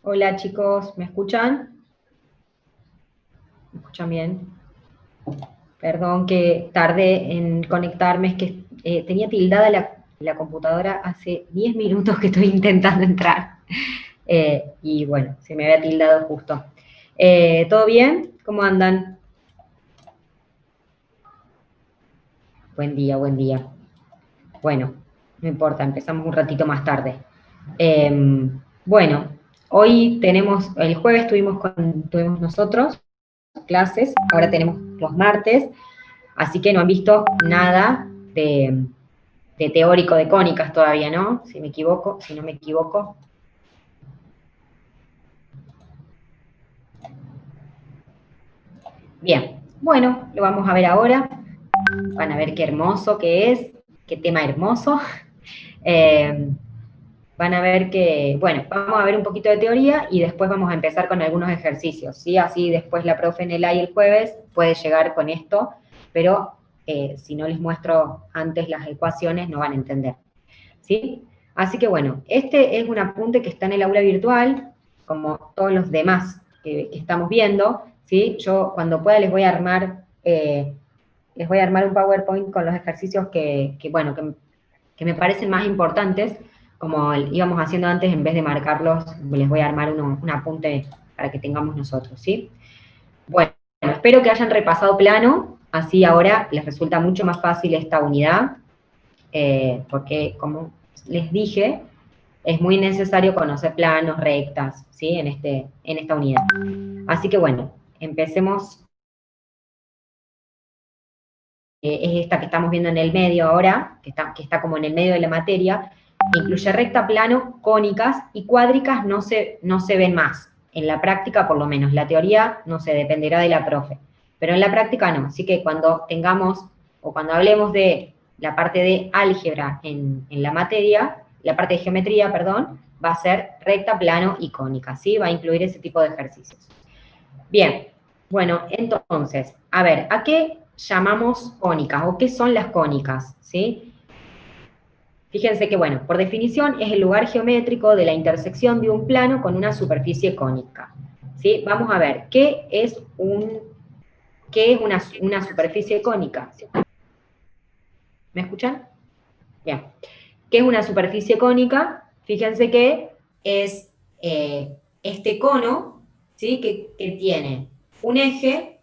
Hola chicos, ¿me escuchan? ¿Me escuchan bien? Perdón que tardé en conectarme, es que tenía tildada la computadora hace 10 minutos que estoy intentando entrar. Y bueno, se me había tildado justo. ¿Todo bien? ¿Cómo andan? Buen día, buen día. Bueno, no importa, empezamos un ratito más tarde. Bueno, hoy tenemos, el jueves tuvimos nosotros clases, ahora tenemos los martes. Así que no han visto nada de teórico de cónicas todavía, ¿no? Si me equivoco, si no me equivoco. Bien, bueno, lo vamos a ver ahora. Van a ver qué hermoso que es, qué tema hermoso. Eh, Van a ver que, bueno, vamos a ver un poquito de teoría y después vamos a empezar con algunos ejercicios, ¿sí? Así después la profe en el AI el jueves puede llegar con esto, pero si no les muestro antes las ecuaciones no van a entender. ¿Sí? Así que bueno, este es un apunte que está en el aula virtual, como todos los demás que estamos viendo, ¿sí? Yo cuando pueda les voy a armar un PowerPoint con los ejercicios bueno, que me parecen más importantes, como íbamos haciendo antes, en vez de marcarlos, les voy a armar un apunte para que tengamos nosotros, ¿sí? Bueno, espero que hayan repasado plano, así ahora les resulta mucho más fácil esta unidad, porque como les dije, es muy necesario conocer planos, rectas, ¿sí? En esta unidad. Así que bueno, empecemos. Es esta que estamos viendo en el medio ahora, que está como en el medio de la materia, que incluye recta, plano, cónicas y cuádricas no se ven más. En la práctica, por lo menos. La teoría, no sé, dependerá de la profe. Pero en la práctica no. Así que cuando tengamos, o cuando hablemos de la parte de álgebra en la materia, la parte de geometría, perdón, va a ser recta, plano y cónica, ¿sí? Va a incluir ese tipo de ejercicios. Bien, bueno, entonces, a ver, ¿a qué llamamos cónicas o qué son las cónicas? ¿Sí? Fíjense que, bueno, por definición es el lugar geométrico de la intersección de un plano con una superficie cónica. ¿Sí? Vamos a ver, ¿qué es una superficie cónica? ¿Me escuchan? Bien. ¿Qué es una superficie cónica? Fíjense que es este cono, ¿sí? Que tiene un eje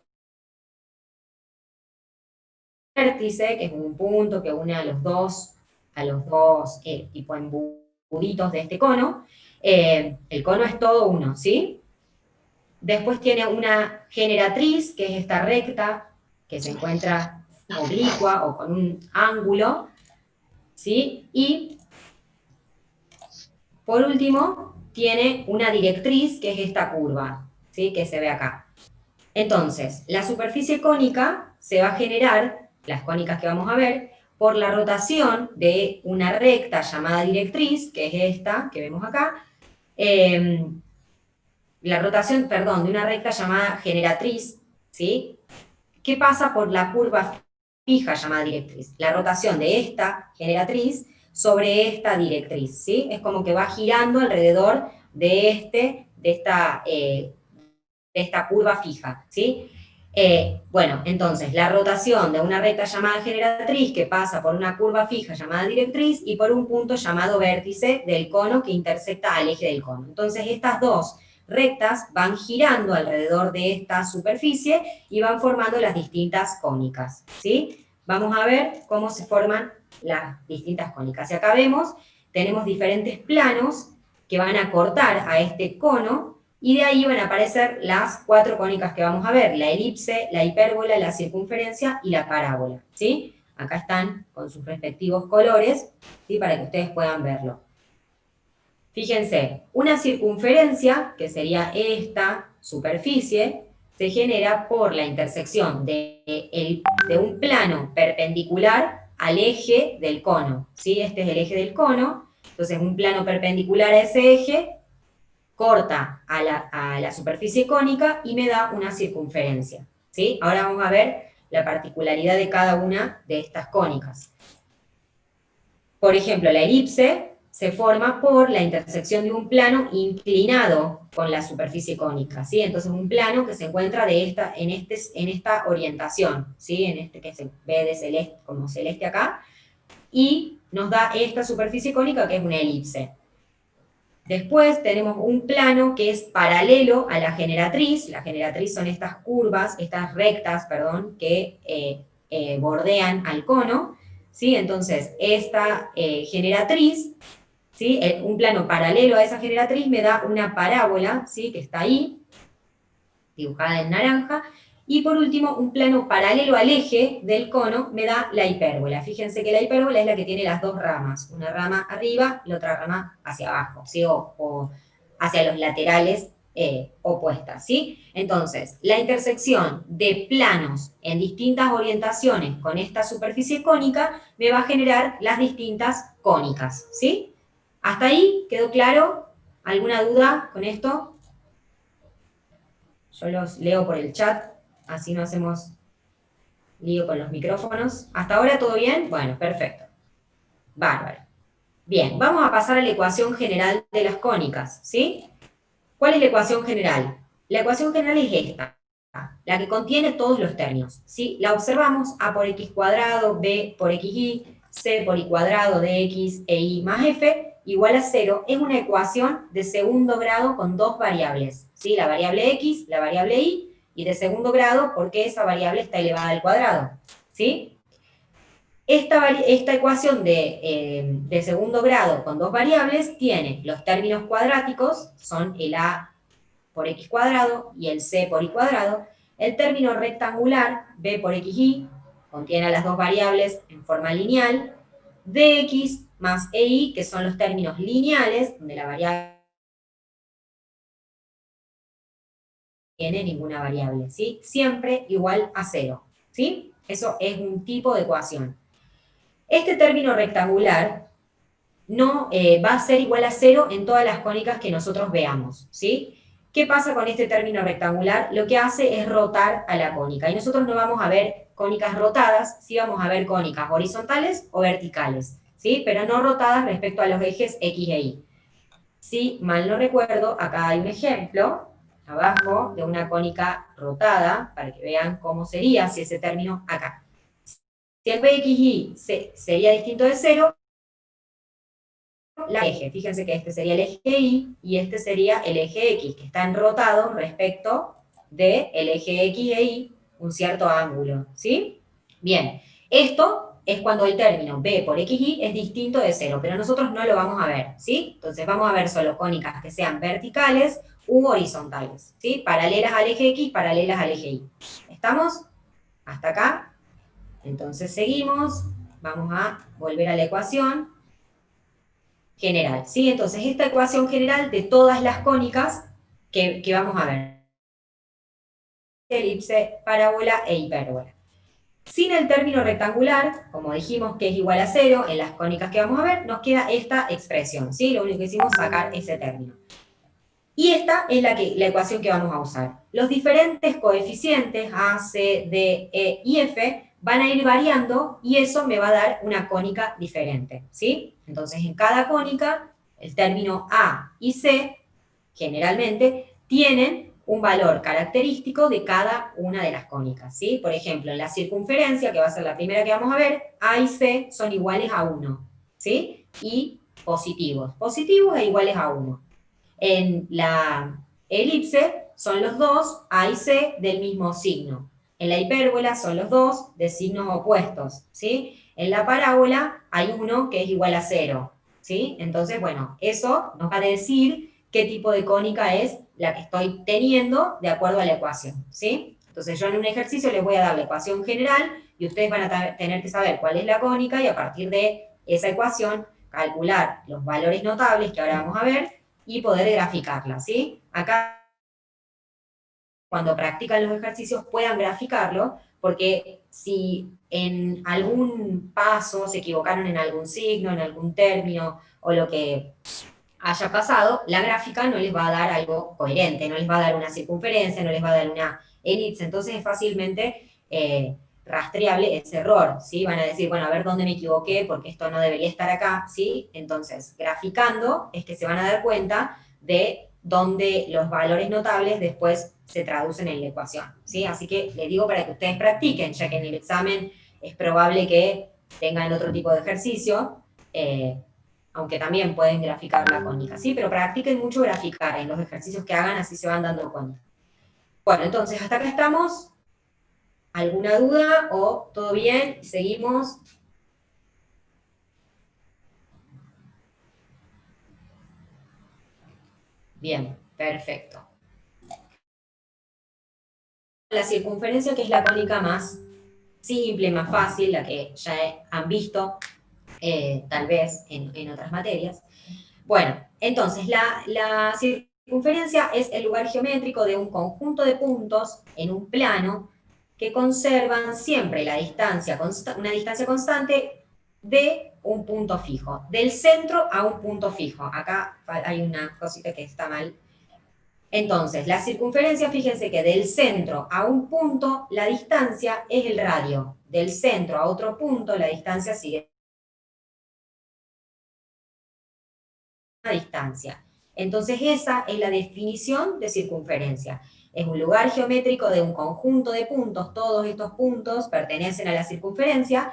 vértice, que es un punto que une a los dos tipo embuditos de este cono. El cono es todo uno, ¿sí? Después tiene una generatriz, que es esta recta, que se encuentra oblicua o con un ángulo, ¿sí? Y por último, tiene una directriz, que es esta curva, ¿sí? Que se ve acá. Entonces, la superficie cónica se va a generar, las cónicas que vamos a ver, por la rotación de una recta llamada directriz, que es esta que vemos acá, la rotación, perdón, de una recta llamada generatriz, ¿sí? ¿Qué pasa por la curva fija llamada directriz? La rotación de esta generatriz sobre esta directriz, ¿sí? Es como que va girando alrededor de esta curva fija, ¿sí? Bueno, entonces, la rotación de una recta llamada generatriz que pasa por una curva fija llamada directriz y por un punto llamado vértice del cono que intersecta al eje del cono. Entonces, estas dos rectas van girando alrededor de esta superficie y van formando las distintas cónicas, ¿sí? Vamos a ver cómo se forman las distintas cónicas. Y acá vemos, tenemos diferentes planos que van a cortar a este cono y de ahí van a aparecer las cuatro cónicas que vamos a ver, la elipse, la hipérbola, la circunferencia y la parábola, ¿sí? Acá están con sus respectivos colores, ¿sí? Para que ustedes puedan verlo. Fíjense, una circunferencia, que sería esta superficie, se genera por la intersección de un plano perpendicular al eje del cono, ¿sí? Este es el eje del cono, entonces un plano perpendicular a ese eje corta a la superficie cónica y me da una circunferencia, ¿sí? Ahora vamos a ver la particularidad de cada una de estas cónicas. Por ejemplo, la elipse se forma por la intersección de un plano inclinado con la superficie cónica, ¿sí? Entonces un plano que se encuentra en esta orientación, ¿sí? En este que se ve de celeste, como celeste acá, y nos da esta superficie cónica que es una elipse. Después tenemos un plano que es paralelo a la generatriz son estas curvas, estas rectas, perdón, que bordean al cono, ¿sí? Entonces, esta generatriz, ¿sí? Un plano paralelo a esa generatriz me da una parábola, ¿sí? Que está ahí, dibujada en naranja, y por último, un plano paralelo al eje del cono me da la hipérbola. Fíjense que la hipérbola es la que tiene las dos ramas, una rama arriba y la otra rama hacia abajo, ¿sí? O hacia los laterales opuestas, ¿sí? Entonces, la intersección de planos en distintas orientaciones con esta superficie cónica me va a generar las distintas cónicas, ¿sí? ¿Hasta ahí quedó claro? ¿Alguna duda con esto? Yo los leo por el chat, así no hacemos lío con los micrófonos. ¿Hasta ahora todo bien? Bueno, perfecto. Bárbaro. Bien, vamos a pasar a la ecuación general de las cónicas, ¿sí? ¿Cuál es la ecuación general? La ecuación general es esta, la que contiene todos los términos, ¿sí? La observamos: a por x cuadrado, b por xy, c por y cuadrado de x e y más f igual a 0. Es una ecuación de segundo grado con dos variables, ¿sí? La variable x, la variable y de segundo grado porque esa variable está elevada al cuadrado, ¿sí? Esta ecuación de segundo grado con dos variables tiene los términos cuadráticos, son el a por x cuadrado y el c por y cuadrado. El término rectangular, b por xy, contiene a las dos variables en forma lineal, dx más y, que son los términos lineales, donde la variable no tiene ninguna variable, ¿sí? Siempre igual a 0, ¿sí? Eso es un tipo de ecuación. Este término rectangular no va a ser igual a 0 en todas las cónicas que nosotros veamos, ¿sí? ¿Qué pasa con este término rectangular? Lo que hace es rotar a la cónica, y nosotros no vamos a ver cónicas rotadas, sí vamos a ver cónicas horizontales o verticales, ¿sí? Pero no rotadas respecto a los ejes X e Y. Si mal no recuerdo, acá hay un ejemplo, abajo, de una cónica rotada, para que vean cómo sería si ese término acá. Si el BXY sería distinto de 0, la eje. Fíjense que este sería el eje y este sería el eje X, que están rotados respecto del eje X e Y, un cierto ángulo, ¿sí? Bien, esto es cuando el término B por XY es distinto de 0, pero nosotros no lo vamos a ver, ¿sí? Entonces vamos a ver solo cónicas que sean verticales u horizontales, ¿sí? Paralelas al eje X, paralelas al eje Y. ¿Estamos? ¿Hasta acá? Entonces seguimos, vamos a volver a la ecuación general, ¿sí? Entonces, esta ecuación general de todas las cónicas que vamos a ver: elipse, parábola e hipérbola. Sin el término rectangular, como dijimos que es igual a 0, en las cónicas que vamos a ver, nos queda esta expresión, ¿sí? Lo único que hicimos es sacar ese término. Y esta es la ecuación que vamos a usar. Los diferentes coeficientes A, C, D, E y F van a ir variando y eso me va a dar una cónica diferente, ¿sí? Entonces, en cada cónica, el término A y C, generalmente, tienen un valor característico de cada una de las cónicas, ¿sí? Por ejemplo, en la circunferencia, que va a ser la primera que vamos a ver, A y C son iguales a 1, ¿sí? Y positivos. Positivos e iguales a 1. En la elipse son los dos, A y C, del mismo signo. En la hipérbola son los dos de signos opuestos, ¿sí? En la parábola hay uno que es igual a 0, ¿sí? Entonces, bueno, eso nos va a decir qué tipo de cónica es la que estoy teniendo de acuerdo a la ecuación, ¿sí? Entonces yo en un ejercicio les voy a dar la ecuación general y ustedes van a tener que saber cuál es la cónica y a partir de esa ecuación calcular los valores notables que ahora vamos a ver y poder graficarla, ¿sí? Acá, cuando practican los ejercicios, puedan graficarlo, porque si en algún paso se equivocaron en algún signo, en algún término, o lo que haya pasado, la gráfica no les va a dar algo coherente, no les va a dar una circunferencia, no les va a dar una elipse, entonces es fácilmente rastreable ese error, ¿sí? Van a decir, bueno, a ver dónde me equivoqué, porque esto no debería estar acá, ¿sí? Entonces, graficando es que se van a dar cuenta de dónde los valores notables después se traducen en la ecuación, ¿sí? Así que les digo para que ustedes practiquen, ya que en el examen es probable que tengan otro tipo de ejercicio, aunque también pueden graficar la cónica, ¿sí? Pero practiquen mucho graficar en los ejercicios que hagan, así se van dando cuenta. Bueno, entonces, hasta acá estamos. ¿Alguna duda o todo bien? ¿Seguimos? Bien, perfecto. La circunferencia, que es la cónica más simple, más fácil, la que ya han visto tal vez en otras materias. Bueno, entonces la circunferencia es el lugar geométrico de un conjunto de puntos en un plano que conservan siempre la distancia, una distancia constante de un punto fijo, del centro a un punto fijo. Acá hay una cosita que está mal. Entonces, la circunferencia, fíjense que del centro a un punto, la distancia es el radio. Del centro a otro punto, la distancia sigue a distancia. Entonces, esa es la definición de circunferencia. Es un lugar geométrico de un conjunto de puntos. Todos estos puntos pertenecen a la circunferencia,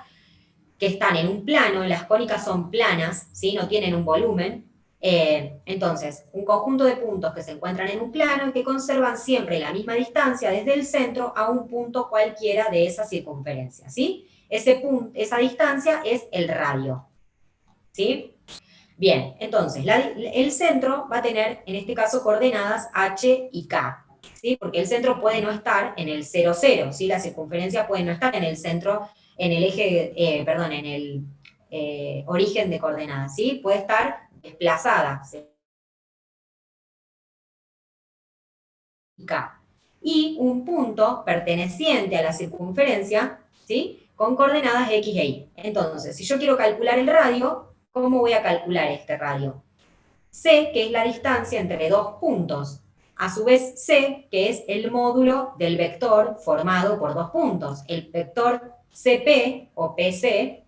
que están en un plano. Las cónicas son planas, ¿sí? No tienen un volumen. Entonces, un conjunto de puntos que se encuentran en un plano y que conservan siempre la misma distancia desde el centro a un punto cualquiera de esa circunferencia, ¿sí? Esa distancia es el radio, ¿sí? Bien, entonces, el centro va a tener, en este caso, coordenadas H y K, ¿sí? Porque el centro puede no estar en el 0, 0, ¿sí? La circunferencia puede no estar en el centro, en el eje, perdón, en el origen de coordenadas, ¿sí? Puede estar desplazada, ¿sí? K. Y un punto perteneciente a la circunferencia, ¿sí? Con coordenadas X e Y. Entonces, si yo quiero calcular el radio, ¿cómo voy a calcular este radio? C, que es la distancia entre dos puntos. A su vez, C, que es el módulo del vector formado por dos puntos. El vector CP o PC,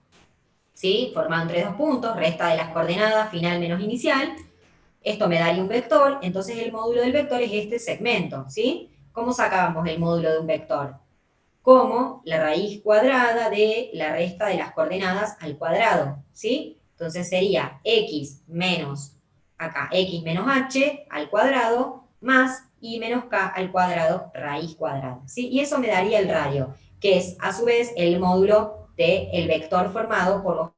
¿sí? Formado entre dos puntos, resta de las coordenadas final menos inicial. Esto me daría un vector, entonces el módulo del vector es este segmento, ¿sí? ¿Cómo sacábamos el módulo de un vector? Como la raíz cuadrada de la resta de las coordenadas al cuadrado, ¿sí? Entonces sería x menos, acá, x menos h al cuadrado más y menos k al cuadrado raíz cuadrada, ¿sí? Y eso me daría el radio, que es a su vez el módulo del vector formado por los...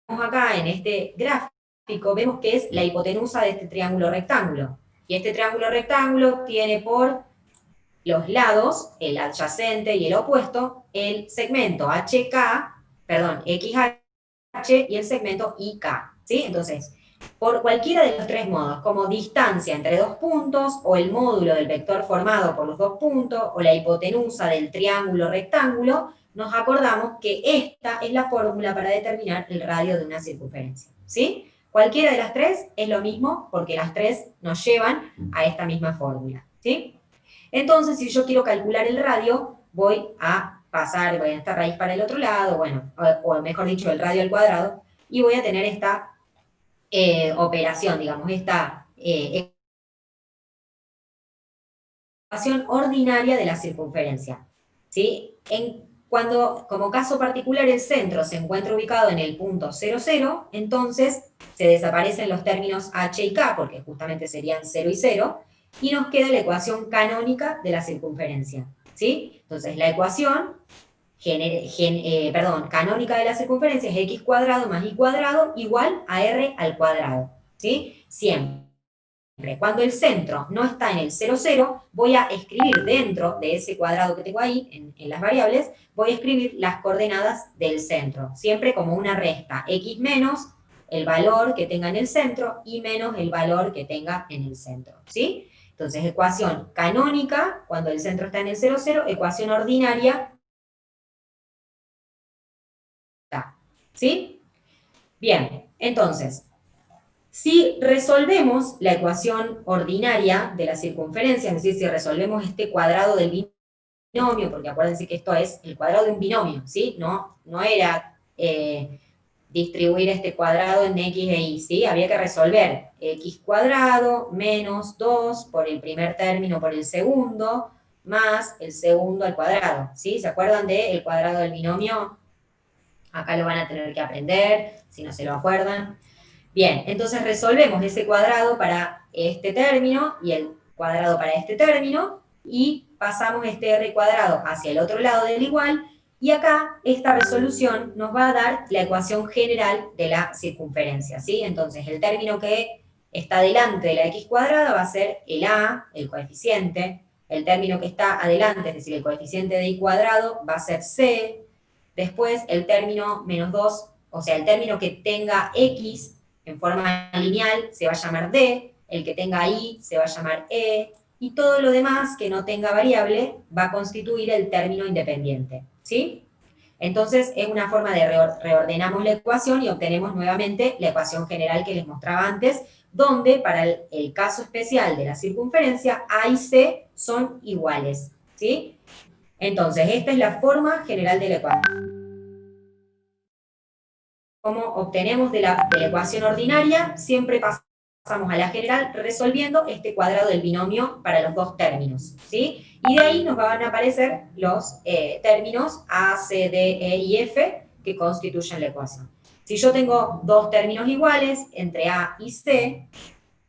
Acá en este gráfico vemos que es la hipotenusa de este triángulo rectángulo. Y este triángulo rectángulo tiene por los lados, el adyacente y el opuesto, el segmento HK, perdón, XH y el segmento IK, ¿sí? Entonces, por cualquiera de los tres modos, como distancia entre dos puntos, o el módulo del vector formado por los dos puntos, o la hipotenusa del triángulo rectángulo, nos acordamos que esta es la fórmula para determinar el radio de una circunferencia, ¿sí? Cualquiera de las tres es lo mismo porque las tres nos llevan a esta misma fórmula, ¿sí? Entonces, si yo quiero calcular el radio, voy a pasar, voy a esta raíz para el otro lado, bueno, o mejor dicho, el radio al cuadrado, y voy a tener esta operación, digamos, esta ecuación ordinaria de la circunferencia, ¿sí? Cuando, como caso particular, el centro se encuentra ubicado en el punto 0, 0, entonces se desaparecen los términos h y k, porque justamente serían 0 y 0, y nos queda la ecuación canónica de la circunferencia, ¿sí? Entonces, la ecuación canónica de la circunferencia es x cuadrado más y cuadrado igual a r al cuadrado, ¿sí? Siempre. Cuando el centro no está en el 0, 0, voy a escribir dentro de ese cuadrado que tengo ahí, en las variables, voy a escribir las coordenadas del centro, siempre como una resta, x menos el valor que tenga en el centro y menos el valor que tenga en el centro, ¿sí? Entonces, ecuación canónica, cuando el centro está en el 0, 0, ecuación ordinaria, ¿sí? Bien, entonces, Si resolvemos la ecuación ordinaria de la circunferencia, es decir, si resolvemos este cuadrado del binomio, porque acuérdense que esto es el cuadrado de un binomio, ¿sí? No era distribuir este cuadrado en x e y, ¿sí? Había que resolver x cuadrado menos 2 por el primer término por el segundo, más el segundo al cuadrado, ¿sí? ¿Se acuerdan del cuadrado del binomio? Acá lo van a tener que aprender, si no se lo acuerdan. Bien, entonces resolvemos ese cuadrado para este término y el cuadrado para este término y pasamos este r cuadrado hacia el otro lado del igual y acá esta resolución nos va a dar la ecuación general de la circunferencia, ¿sí? Entonces el término que está delante de la x cuadrada va a ser el a, el coeficiente, el término que está adelante, es decir, el coeficiente de y cuadrado, va a ser c, después el término menos 2, o sea, el término que tenga x en forma lineal se va a llamar d, el que tenga y se va a llamar e, y todo lo demás que no tenga variable va a constituir el término independiente, ¿sí? Entonces es una forma de reordenamos la ecuación y obtenemos nuevamente la ecuación general que les mostraba antes, donde para el caso especial de la circunferencia A y C son iguales, ¿sí? Entonces esta es la forma general de la ecuación. Como obtenemos de la ecuación ordinaria, siempre pasamos a la general resolviendo este cuadrado del binomio para los dos términos, ¿sí? Y de ahí nos van a aparecer los términos A, C, D, E y F que constituyen la ecuación. Si yo tengo dos términos iguales entre A y C,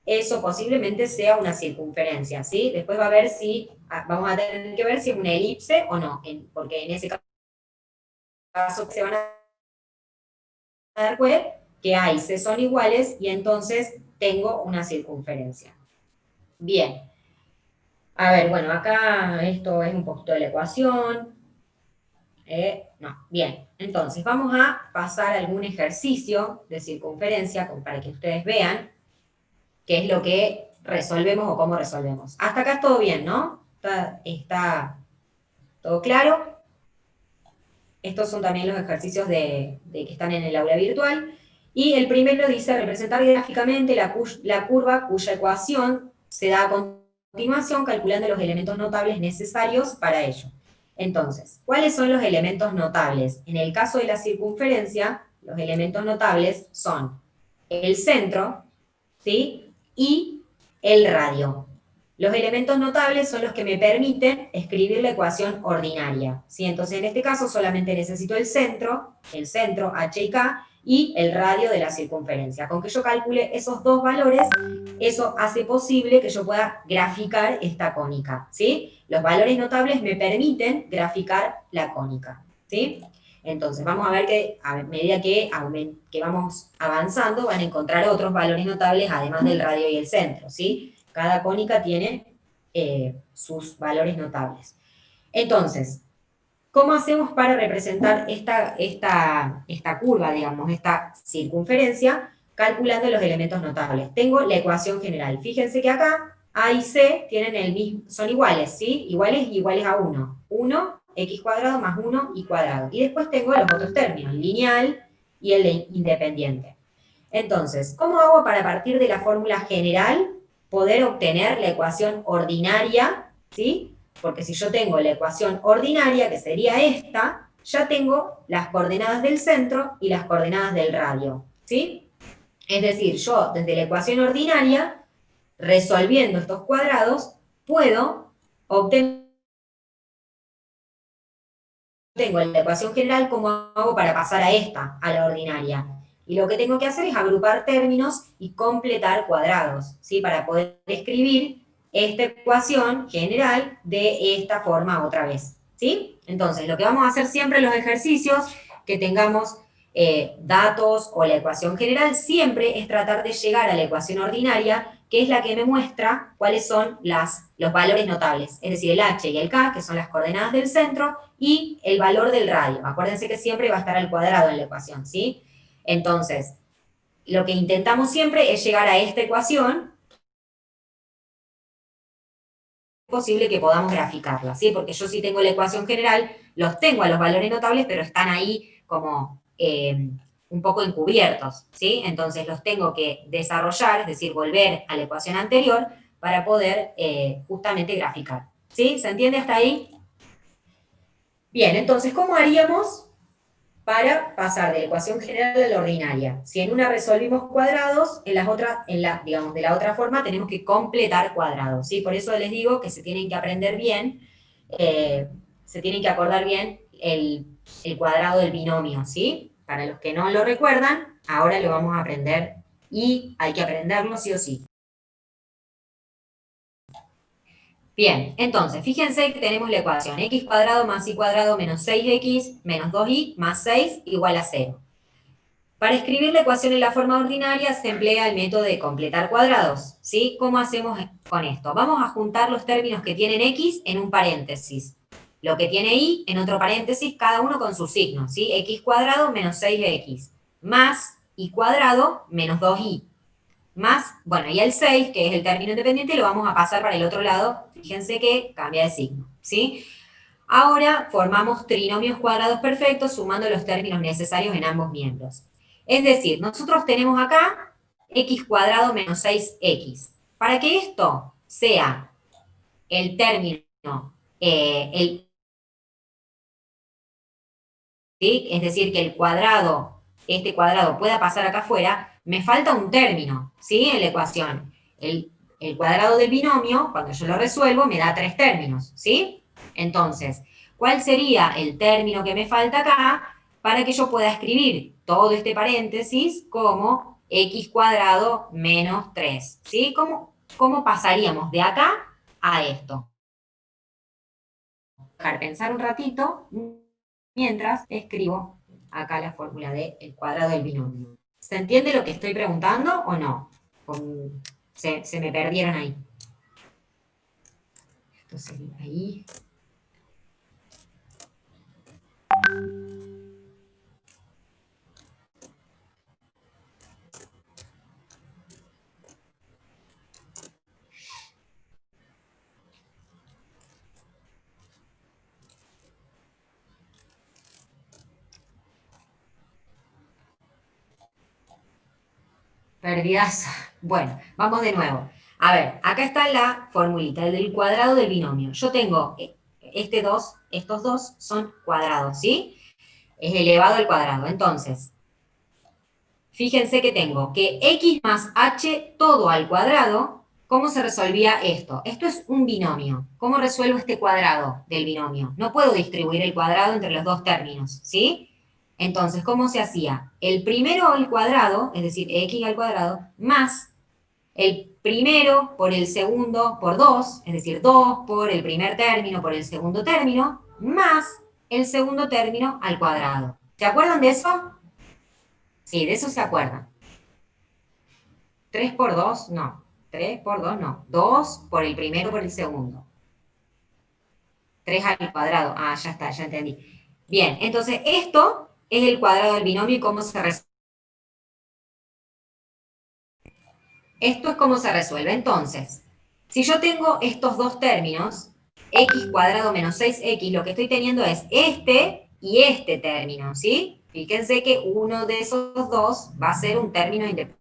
eso posiblemente sea una circunferencia, ¿sí? Después va a ver si, vamos a tener que ver si es una elipse o no, porque en ese caso se van a dar cuenta que A y C son iguales y entonces tengo una circunferencia. Bien. A ver, bueno, acá esto es un poquito de la ecuación. No, bien. Entonces, vamos a pasar algún ejercicio de circunferencia para que ustedes vean qué es lo que resolvemos o cómo resolvemos. Hasta acá todo bien, ¿no? Está todo claro. Estos son también los ejercicios de que están en el aula virtual. Y el primero dice representar gráficamente la curva cuya ecuación se da a continuación calculando los elementos notables necesarios para ello. Entonces, ¿cuáles son los elementos notables? En el caso de la circunferencia, los elementos notables son el centro, ¿sí? Y el radio. Los elementos notables son los que me permiten escribir la ecuación ordinaria, ¿sí? Entonces, en este caso solamente necesito el centro h y k, y el radio de la circunferencia. Con que yo calcule esos dos valores, eso hace posible que yo pueda graficar esta cónica, ¿sí? Los valores notables me permiten graficar la cónica, ¿sí? Entonces, vamos a ver que a medida que vamos avanzando, van a encontrar otros valores notables, además del radio y el centro, ¿sí? Cada cónica tiene sus valores notables. Entonces, ¿cómo hacemos para representar esta curva, digamos, esta circunferencia, calculando los elementos notables? Tengo la ecuación general. Fíjense que acá A y C tienen el mismo, son iguales, ¿sí? Iguales y iguales a 1. 1, x cuadrado más 1, y cuadrado. Y después tengo los otros términos, el lineal y el independiente. Entonces, ¿cómo hago para partir de la fórmula general poder obtener la ecuación ordinaria, ¿sí? Porque si yo tengo la ecuación ordinaria, que sería esta, ya tengo las coordenadas del centro y las coordenadas del radio, ¿sí? Es decir, yo desde la ecuación ordinaria, resolviendo estos cuadrados, puedo obtener, tengo la ecuación general, ¿cómo hago para pasar a esta, a la ordinaria? Y lo que tengo que hacer es agrupar términos y completar cuadrados, ¿sí? Para poder escribir esta ecuación general de esta forma otra vez, ¿sí? Entonces, lo que vamos a hacer siempre en los ejercicios que tengamos datos o la ecuación general, siempre es tratar de llegar a la ecuación ordinaria, que es la que me muestra cuáles son los valores notables, es decir, el h y el k, que son las coordenadas del centro, y el valor del radio. Acuérdense que siempre va a estar al cuadrado en la ecuación, ¿sí? Entonces, lo que intentamos siempre es llegar a esta ecuación, es posible que podamos graficarla, ¿sí? Porque yo sí tengo la ecuación general, los tengo a los valores notables, pero están ahí como un poco encubiertos, ¿sí? Entonces los tengo que desarrollar, es decir, volver a la ecuación anterior para poder justamente graficar. ¿Sí? ¿Se entiende hasta ahí? Bien, entonces, ¿cómo haríamos para pasar de la ecuación general a la ordinaria? Si en una resolvimos cuadrados, en las otras, digamos, de la otra forma tenemos que completar cuadrados, ¿sí? Por eso les digo que se tienen que aprender bien, se tienen que acordar bien el cuadrado del binomio, ¿sí? Para los que no lo recuerdan, ahora lo vamos a aprender y hay que aprenderlo sí o sí. Bien, entonces, fíjense que tenemos la ecuación x cuadrado más y cuadrado menos 6x menos 2y más 6 igual a 0. Para escribir la ecuación en la forma ordinaria se emplea el método de completar cuadrados, ¿sí? ¿Cómo hacemos con esto? Vamos a juntar los términos que tienen x en un paréntesis, lo que tiene y en otro paréntesis, cada uno con su signo, ¿sí? X cuadrado menos 6x más y cuadrado menos 2y más, bueno, y el 6, que es el término independiente, lo vamos a pasar para el otro lado. Fíjense que cambia de signo, ¿sí? Ahora formamos trinomios cuadrados perfectos sumando los términos necesarios en ambos miembros. Es decir, nosotros tenemos acá x cuadrado menos 6x. Para que esto sea el término, ¿sí? Es decir, que el cuadrado, este cuadrado pueda pasar acá afuera, me falta un término, ¿sí? En la ecuación. El cuadrado del binomio, cuando yo lo resuelvo, me da 3 términos, ¿sí? Entonces, ¿cuál sería el término que me falta acá para que yo pueda escribir todo este paréntesis como x cuadrado menos 3, ¿sí? ¿Cómo pasaríamos de acá a esto? Dejar pensar un ratito mientras escribo acá la fórmula del cuadrado del binomio. ¿Se entiende lo que estoy preguntando o no? Se me perdieron ahí. Esto sería ahí. Perdidas. Bueno, vamos de nuevo. A ver, acá está la formulita, el del cuadrado del binomio. Yo tengo estos dos son cuadrados, ¿sí? Es elevado al cuadrado. Entonces, fíjense que tengo que x más h todo al cuadrado. ¿Cómo se resolvía esto? Esto es un binomio. ¿Cómo resuelvo este cuadrado del binomio? No puedo distribuir el cuadrado entre los dos términos, ¿sí? Entonces, ¿cómo se hacía? El primero al cuadrado, es decir, x al cuadrado, más el primero por el segundo por 2, es decir, 2 por el primer término por el segundo término, más el segundo término al cuadrado. ¿Se acuerdan de eso? Sí, de eso se acuerdan. 3 por 2, no. 3 por 2, no. 2 por el primero por el segundo. 3 al cuadrado. Ah, ya está, ya entendí. Bien, entonces esto es el cuadrado del binomio y cómo se resuelve. Esto es cómo se resuelve. Entonces, si yo tengo estos dos términos, x cuadrado menos 6x, lo que estoy teniendo es este y este término, ¿sí? Fíjense que uno de esos dos va a ser un término independiente.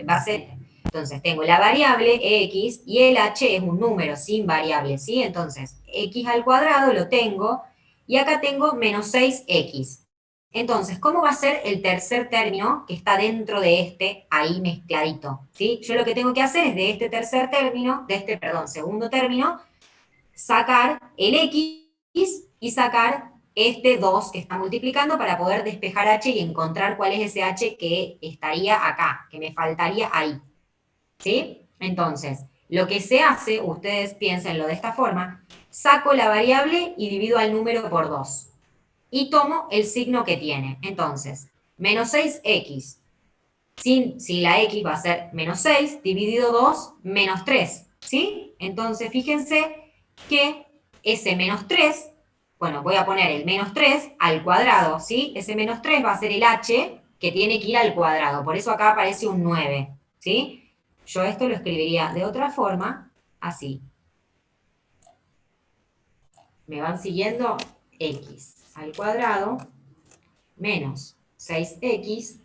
Va a ser, entonces tengo la variable x y el h es un número sin variable, ¿sí? Entonces, x al cuadrado lo tengo y acá tengo menos 6x. Entonces, ¿cómo va a ser el tercer término que está dentro de este ahí mezcladito? ¿Sí? Yo lo que tengo que hacer es de este tercer término, de este, perdón, segundo término, sacar el x y sacar este 2 que está multiplicando para poder despejar h y encontrar cuál es ese h que estaría acá, que me faltaría ahí. ¿Sí? Entonces, lo que se hace, ustedes piénsenlo de esta forma, saco la variable y divido al número por 2. Y tomo el signo que tiene. Entonces, menos 6x. Si la x va a ser menos 6, dividido 2, menos 3. ¿Sí? Entonces, fíjense que ese menos 3, bueno, voy a poner el menos 3 al cuadrado, ¿sí? Ese menos 3 va a ser el h que tiene que ir al cuadrado. Por eso acá aparece un 9, ¿sí? Yo esto lo escribiría de otra forma, así. ¿Me van siguiendo? X al cuadrado menos 6x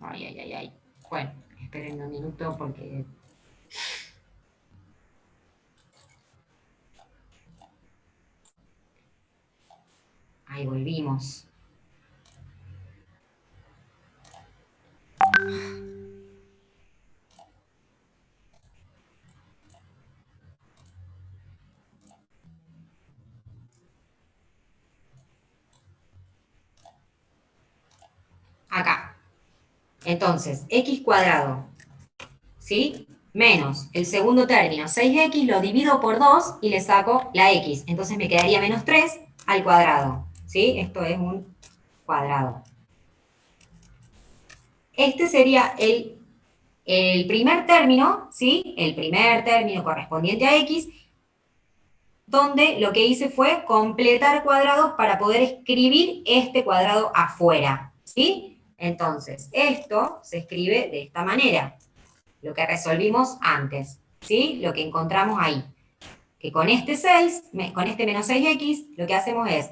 ay, ay, ay, ay. Bueno, esperen un minuto porque... Ahí volvimos. Acá. Entonces, x cuadrado, ¿sí? Menos el segundo término, 6x, lo divido por 2 y le saco la x. Entonces me quedaría menos 3 al cuadrado, ¿sí? Esto es un cuadrado. Este sería el primer término, ¿sí? El primer término correspondiente a x, donde lo que hice fue completar cuadrados para poder escribir este cuadrado afuera, ¿sí? Entonces, esto se escribe de esta manera, lo que resolvimos antes, ¿sí? Lo que encontramos ahí. Que con este 6, con este menos 6x, lo que hacemos es,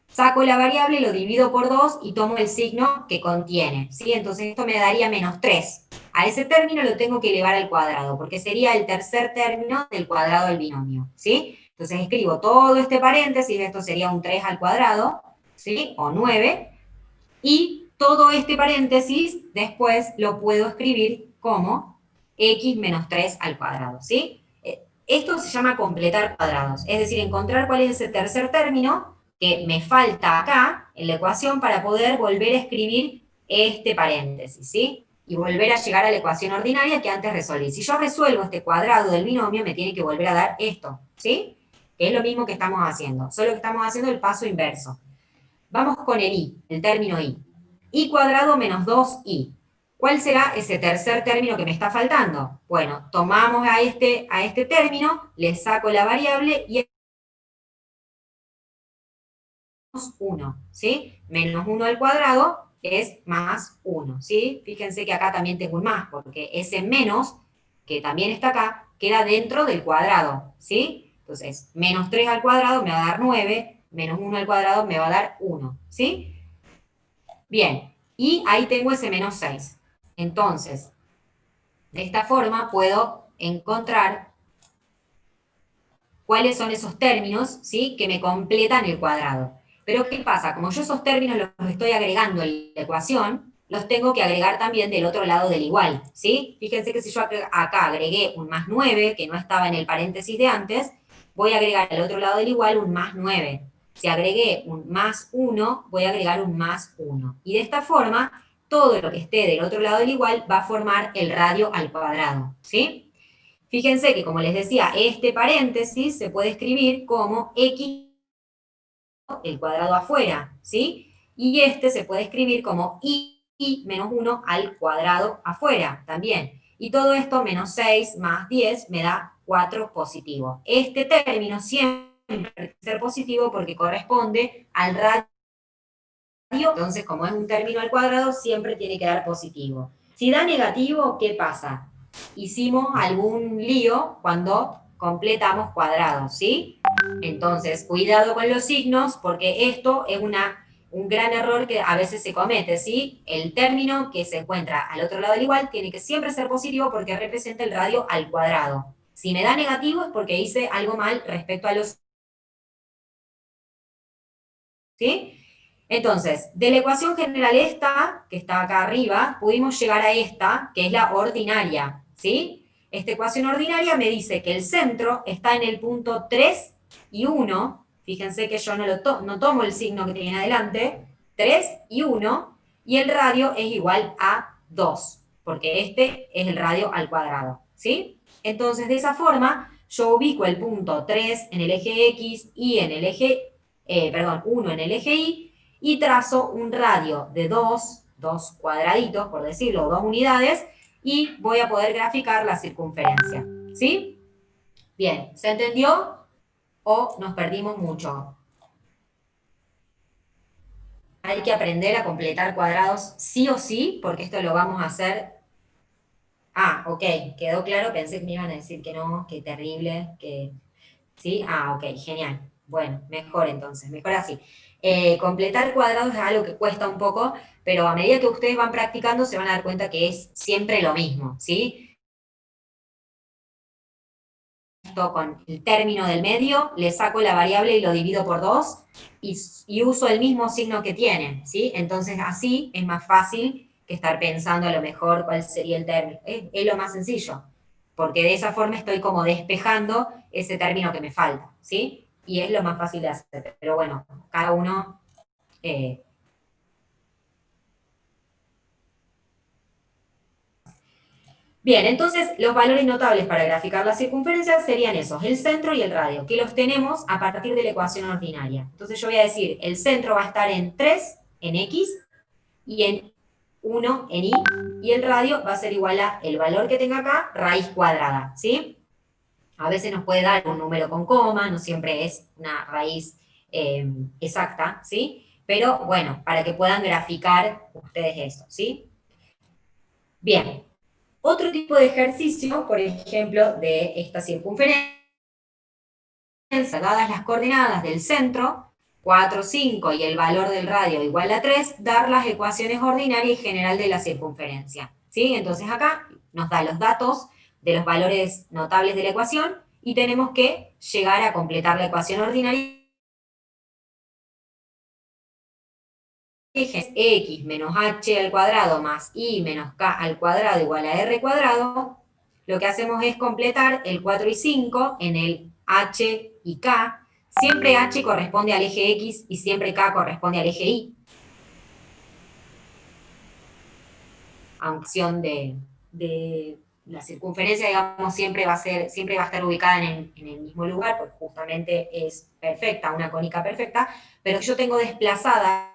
saco la variable, lo divido por 2 y tomo el signo que contiene, ¿sí? Entonces esto me daría menos 3. A ese término lo tengo que elevar al cuadrado, porque sería el tercer término del cuadrado del binomio, ¿sí? Entonces escribo todo este paréntesis, esto sería un 3 al cuadrado, ¿sí? O 9, y todo este paréntesis después lo puedo escribir como x menos 3 al cuadrado, ¿sí? Esto se llama completar cuadrados, es decir, encontrar cuál es ese tercer término que me falta acá en la ecuación para poder volver a escribir este paréntesis, ¿sí? Y volver a llegar a la ecuación ordinaria que antes resolví. Si yo resuelvo este cuadrado del binomio, me tiene que volver a dar esto, ¿sí? Que es lo mismo que estamos haciendo, solo que estamos haciendo el paso inverso. Vamos con el i, el término i. I cuadrado menos 2i. ¿Cuál será ese tercer término que me está faltando? Bueno, tomamos a este término, le saco la variable y es menos 1, ¿sí? Menos 1 al cuadrado es más 1, ¿sí? Fíjense que acá también tengo un más, porque ese menos, que también está acá, queda dentro del cuadrado, ¿sí? Entonces, menos 3 al cuadrado me va a dar 9, menos 1 al cuadrado me va a dar 1, ¿sí? Bien, y ahí tengo ese menos 6. Entonces, de esta forma puedo encontrar cuáles son esos términos, ¿sí? Que me completan el cuadrado. Pero ¿qué pasa? Como yo esos términos los estoy agregando en la ecuación, los tengo que agregar también del otro lado del igual, ¿sí? Fíjense que si yo acá agregué un más 9, que no estaba en el paréntesis de antes, voy a agregar al otro lado del igual un más 9. Si agregué un más 1, voy a agregar un más 1. Y de esta forma, todo lo que esté del otro lado del igual va a formar el radio al cuadrado, ¿sí? Fíjense que, como les decía, este paréntesis se puede escribir como x el cuadrado afuera, ¿sí? Y este se puede escribir como i menos 1 al cuadrado afuera también. Y todo esto, menos 6 más 10, me da 4 positivo. Este término siempre tiene que ser positivo porque corresponde al radio. Entonces, como es un término al cuadrado, siempre tiene que dar positivo. Si da negativo, ¿qué pasa? Hicimos algún lío cuando completamos cuadrados, ¿sí? Entonces, cuidado con los signos, porque esto es un gran error que a veces se comete, ¿sí? El término que se encuentra al otro lado del igual tiene que siempre ser positivo porque representa el radio al cuadrado. Si me da negativo es porque hice algo mal respecto a los... ¿Sí? Entonces, de la ecuación general esta, que está acá arriba, pudimos llegar a esta, que es la ordinaria, ¿sí? Esta ecuación ordinaria me dice que el centro está en el punto 3 y 1, fíjense que yo no tomo el signo que tiene adelante, 3 y 1, y el radio es igual a 2, porque este es el radio al cuadrado, ¿sí? Entonces, de esa forma, yo ubico el punto 3 en el eje X y en el eje, 1 en el eje Y, y trazo un radio de 2 cuadraditos, por decirlo, 2 unidades, y voy a poder graficar la circunferencia. ¿Sí? Bien, ¿se entendió o nos perdimos mucho? Hay que aprender a completar cuadrados sí o sí, porque esto lo vamos a hacer Ah, ok, quedó claro, pensé que me iban a decir que no, que terrible, que... ¿Sí? Ah, ok, genial. Bueno, mejor entonces, mejor así. Completar cuadrados es algo que cuesta un poco, pero a medida que ustedes van practicando se van a dar cuenta que es siempre lo mismo, ¿sí? Esto con el término del medio, le saco la variable y lo divido por 2 y uso el mismo signo que tiene, ¿sí? Entonces así es más fácil que estar pensando a lo mejor cuál sería el término. Es lo más sencillo, porque de esa forma estoy como despejando ese término que me falta, ¿sí? Y es lo más fácil de hacer. Pero bueno, cada uno... eh, Bien, entonces los valores notables para graficar la circunferencia serían esos, el centro y el radio, que los tenemos a partir de la ecuación ordinaria. Entonces yo voy a decir, el centro va a estar en 3 en X y en 1 en Y, y el radio va a ser igual a el valor que tenga acá, raíz cuadrada, ¿sí? A veces nos puede dar un número con coma, no siempre es una raíz exacta, ¿sí? Pero bueno, para que puedan graficar ustedes eso, ¿sí? Bien, otro tipo de ejercicio, por ejemplo, de esta circunferencia, dadas las coordenadas del centro, 4, 5 y el valor del radio igual a 3, dar las ecuaciones ordinarias y general de la circunferencia. ¿Sí? Entonces acá nos da los datos de los valores notables de la ecuación y tenemos que llegar a completar la ecuación ordinaria. Es x menos h al cuadrado más y menos k al cuadrado igual a r cuadrado, lo que hacemos es completar el 4 y 5 en el h y k. Siempre h corresponde al eje x y siempre k corresponde al eje y. Aunque de la circunferencia, digamos, siempre va a estar ubicada en el mismo lugar, porque justamente es perfecta, una cónica perfecta, pero si yo tengo desplazada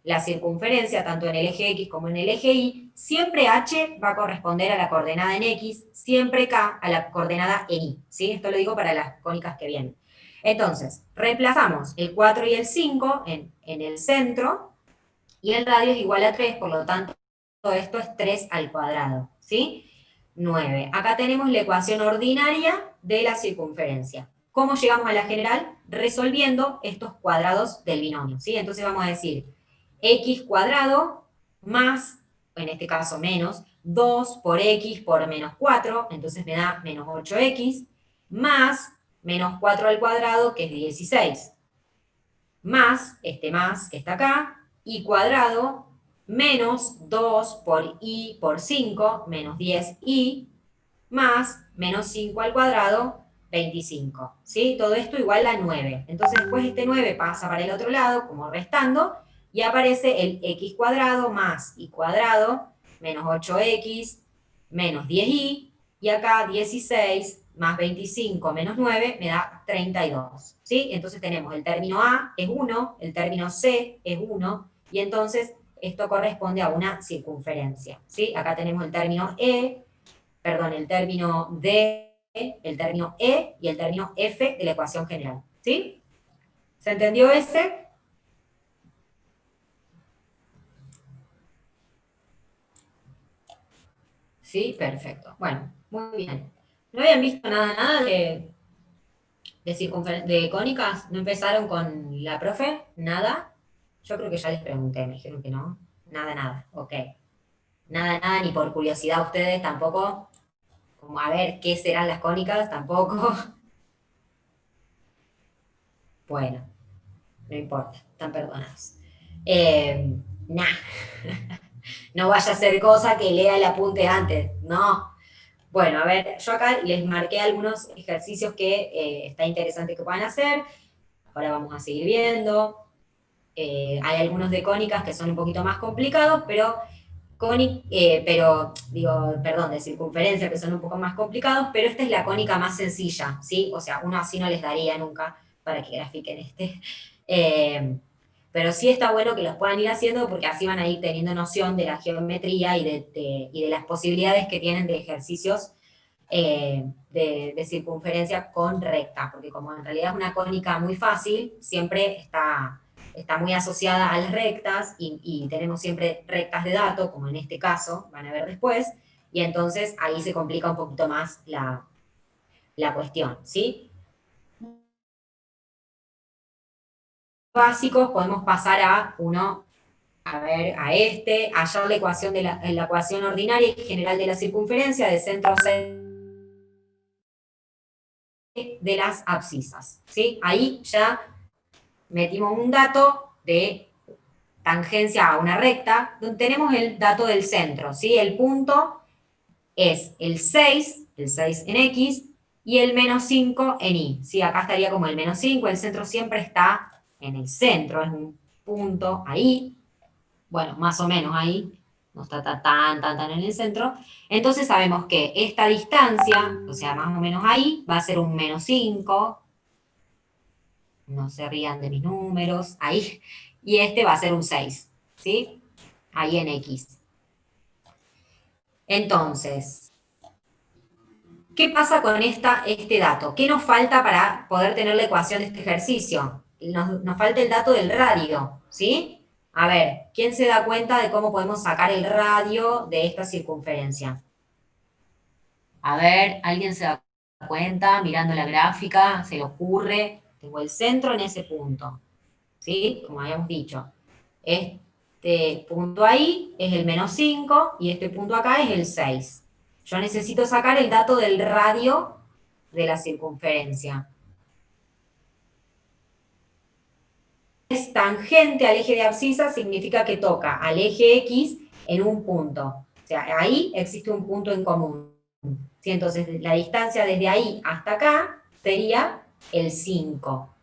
la circunferencia, tanto en el eje X como en el eje Y, siempre H va a corresponder a la coordenada en X, siempre K a la coordenada en Y, ¿sí? Esto lo digo para las cónicas que vienen. Entonces, reemplazamos el 4 y el 5 en el centro, y el radio es igual a 3, por lo tanto, todo esto es 3 al cuadrado, ¿sí? 9. Acá tenemos la ecuación ordinaria de la circunferencia. ¿Cómo llegamos a la general? Resolviendo estos cuadrados del binomio, ¿sí? Entonces vamos a decir x cuadrado más, en este caso menos, 2 por x por menos 4, entonces me da menos 8x, más menos 4 al cuadrado, que es 16, más este más que está acá, y cuadrado, menos 2 por y por 5, menos 10y, más menos 5 al cuadrado, 25. ¿Sí? Todo esto igual a 9. Entonces después este 9 pasa para el otro lado, como restando, y aparece el x cuadrado más y cuadrado, menos 8x, menos 10y, y acá 16 más 25 menos 9 me da 32. ¿Sí? Entonces tenemos el término A es 1, el término C es 1, y entonces esto corresponde a una circunferencia. ¿Sí? Acá tenemos el término el término D, el término E y el término F de la ecuación general. ¿Sí? ¿Se entendió ese? Sí, perfecto. Bueno, muy bien. ¿No habían visto nada de cónicas? ¿No empezaron con la profe? ¿Nada? Yo creo que ya les pregunté, me dijeron que no. Nada, ok. Nada, ni por curiosidad ustedes tampoco. Como a ver qué serán las cónicas, tampoco. Bueno, no importa, están perdonados. Nah, no vaya a ser cosa que lea el apunte antes, no. Bueno, a ver, yo acá les marqué algunos ejercicios que está interesante que puedan hacer. Ahora vamos a seguir viendo. Hay algunos de cónicas que son un poquito más complicados, de circunferencia que son un poco más complicados, pero esta es la cónica más sencilla, ¿sí? O sea, uno así no les daría nunca para que grafiquen este. Eh, pero sí está bueno que los puedan ir haciendo porque así van a ir teniendo noción de la geometría y de las posibilidades que tienen de ejercicios de circunferencia con recta, porque como en realidad es una cónica muy fácil, siempre está muy asociada a las rectas y tenemos siempre rectas de dato, como en este caso, van a ver después, y entonces ahí se complica un poquito más la cuestión, ¿sí? Básicos podemos pasar a uno, a ver, a este, hallar la ecuación de la ecuación ordinaria y general de la circunferencia de centro C de las abscisas, ¿sí? Ahí ya metimos un dato de tangencia a una recta, donde tenemos el dato del centro, ¿sí? El punto es el 6 en X, y el menos 5 en Y, ¿sí? Acá estaría como el menos 5, el centro siempre está en el centro, es un punto ahí, bueno, más o menos ahí, no está tan en el centro. Entonces sabemos que esta distancia, o sea, más o menos ahí, va a ser un menos 5, no se rían de mis números, ahí, y este va a ser un 6, ¿sí? Ahí en X. Entonces, ¿qué pasa con este dato? ¿Qué nos falta para poder tener la ecuación de este ejercicio? Nos falta el dato del radio, ¿sí? A ver, ¿quién se da cuenta de cómo podemos sacar el radio de esta circunferencia? A ver, ¿alguien se da cuenta mirando la gráfica? ¿Se le ocurre? Tengo el centro en ese punto, ¿sí? Como habíamos dicho. Este punto ahí es el menos 5 y este punto acá es el 6. Yo necesito sacar el dato del radio de la circunferencia. Es tangente al eje de abscisa, significa que toca al eje X en un punto. O sea, ahí existe un punto en común. ¿Sí? Entonces, la distancia desde ahí hasta acá sería el 5.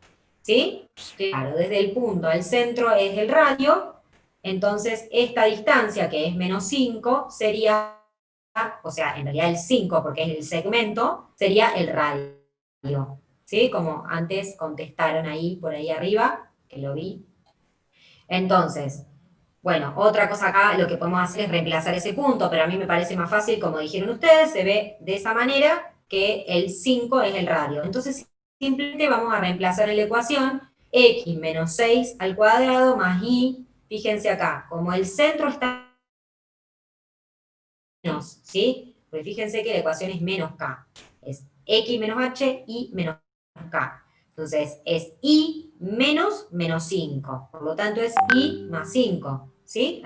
¿Sí? Claro, desde el punto al centro es el radio, entonces esta distancia, que es menos 5, sería, o sea, en realidad el 5, porque es el segmento, sería el radio. ¿Sí? Como antes contestaron ahí, por ahí arriba, que lo vi. Entonces, bueno, otra cosa acá, lo que podemos hacer es reemplazar ese punto, pero a mí me parece más fácil, como dijeron ustedes, se ve de esa manera que el 5 es el radio. Entonces, simplemente vamos a reemplazar en la ecuación x menos 6 al cuadrado más y, fíjense acá, como el centro está menos, ¿sí? Pues fíjense que la ecuación es menos k, es x menos h, y menos k. Entonces, es y menos 5, por lo tanto es y más 5, ¿sí?